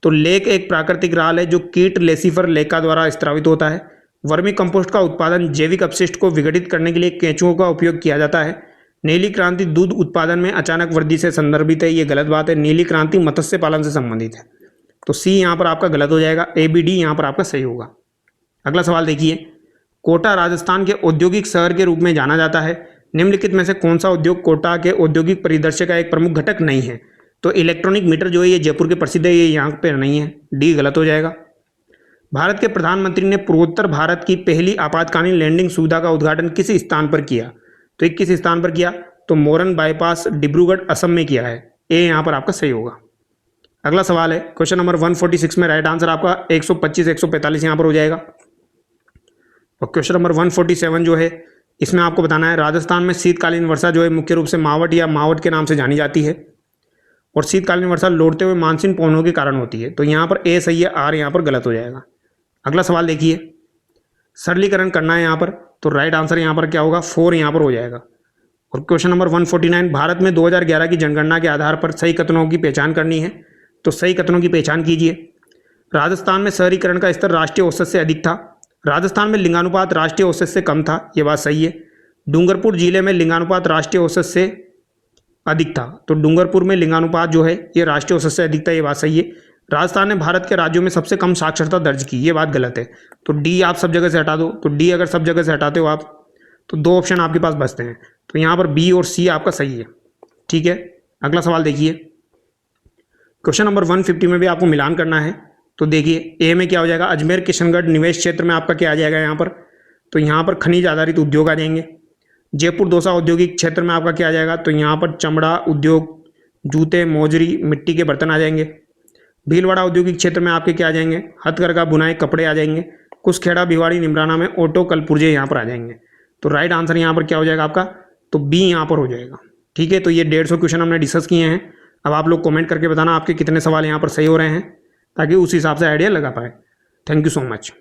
तो लेक एक प्राकृतिक राल है जो कीट लेसिफर लेका द्वारा स्त्रावित होता है। वर्मी कंपोस्ट का उत्पादन जैविक अपशिष्ट को विघटित करने के लिए केंचुओं का उपयोग किया जाता है। नीली क्रांति दूध उत्पादन में अचानक वृद्धि से संदर्भित है, ये गलत बात है। नीली क्रांति मत्स्य पालन से संबंधित है, तो सी यहाँ पर आपका गलत हो जाएगा। ए बी डी यहाँ पर आपका सही होगा। अगला सवाल देखिए, कोटा राजस्थान के औद्योगिक शहर के रूप में जाना जाता है। निम्नलिखित में से कौन सा उद्योग कोटा के औद्योगिक परिदृश्य का एक प्रमुख घटक नहीं है? तो इलेक्ट्रॉनिक मीटर जो है ये जयपुर के प्रसिद्ध है, ये यहाँ पे नहीं है, डी गलत हो जाएगा। भारत के प्रधानमंत्री ने पूर्वोत्तर भारत की पहली आपातकालीन लैंडिंग सुविधा का उद्घाटन किस स्थान पर किया? तो किस स्थान पर किया? तो मोरन बाईपास डिब्रूगढ़ असम में किया है, ए यहाँ पर आपका सही होगा। अगला सवाल है क्वेश्चन नंबर 146 में राइट आंसर आपका 125 145 यहाँ पर हो जाएगा। और क्वेश्चन नंबर 147 जो है इसमें आपको बताना है राजस्थान में शीतकालीन वर्षा जो है मुख्य रूप से मावट या मावट के नाम से जानी जाती है, और शीतकालीन वर्षा लौटते हुए मानसून पवनों के कारण होती है। तो यहाँ पर ए सही है, आर यहाँ पर गलत हो जाएगा। अगला सवाल देखिए, सरलीकरण करना है यहाँ पर, तो राइट आंसर यहाँ पर क्या होगा? 4 यहाँ पर हो जाएगा। और क्वेश्चन नंबर 149, भारत में 2011 की जनगणना के आधार पर सही कथनों की पहचान करनी है, तो सही कथनों की पहचान कीजिए। राजस्थान में शहरीकरण का स्तर राष्ट्रीय औसत से अधिक था। राजस्थान में लिंगानुपात राष्ट्रीय औसत से कम था, ये बात सही है। डूंगरपुर जिले में लिंगानुपात राष्ट्रीय औसत से अधिक था, तो डूंगरपुर में लिंगानुपात जो है ये राष्ट्रीय औसत से अधिक था, ये बात सही है। राजस्थान ने भारत के राज्यों में सबसे कम साक्षरता दर्ज की, ये बात गलत है। तो डी आप सब जगह से हटा दो, तो डी अगर सब जगह से हटाते हो आप तो 2 ऑप्शन आपके पास बचते हैं, तो यहाँ पर बी और सी आपका सही है, ठीक है। अगला सवाल देखिए, क्वेश्चन नंबर 150 में भी आपको मिलान करना है, तो देखिए ए में क्या हो जाएगा? अजमेर किशनगढ़ निवेश क्षेत्र में आपका क्या आ जाएगा यहाँ पर? तो यहाँ पर खनिज आधारित उद्योग आ जाएंगे। जयपुर दौसा औद्योगिक क्षेत्र में आपका क्या आ जाएगा? तो यहाँ पर चमड़ा उद्योग, जूते, मोजरी, मिट्टी के बर्तन आ जाएंगे। भीलवाड़ा औद्योगिक क्षेत्र में आपके क्या आ जाएंगे? हथकरघा, बुनाई, कपड़े आ जाएंगे। कुसखेड़ा, भिवाड़ी, निमराना में ऑटो, कलपुर्जे यहाँ पर आ जाएंगे। तो राइट आंसर यहाँ पर क्या हो जाएगा आपका? तो बी यहाँ पर हो जाएगा, ठीक है। तो ये 150 क्वेश्चन हमने डिस्कस किए हैं। अब आप लोग कमेंट करके बताना आपके कितने सवाल यहाँ पर सही हो रहे हैं, ताकि उस हिसाब से आइडिया लगा पाए। Thank you so much.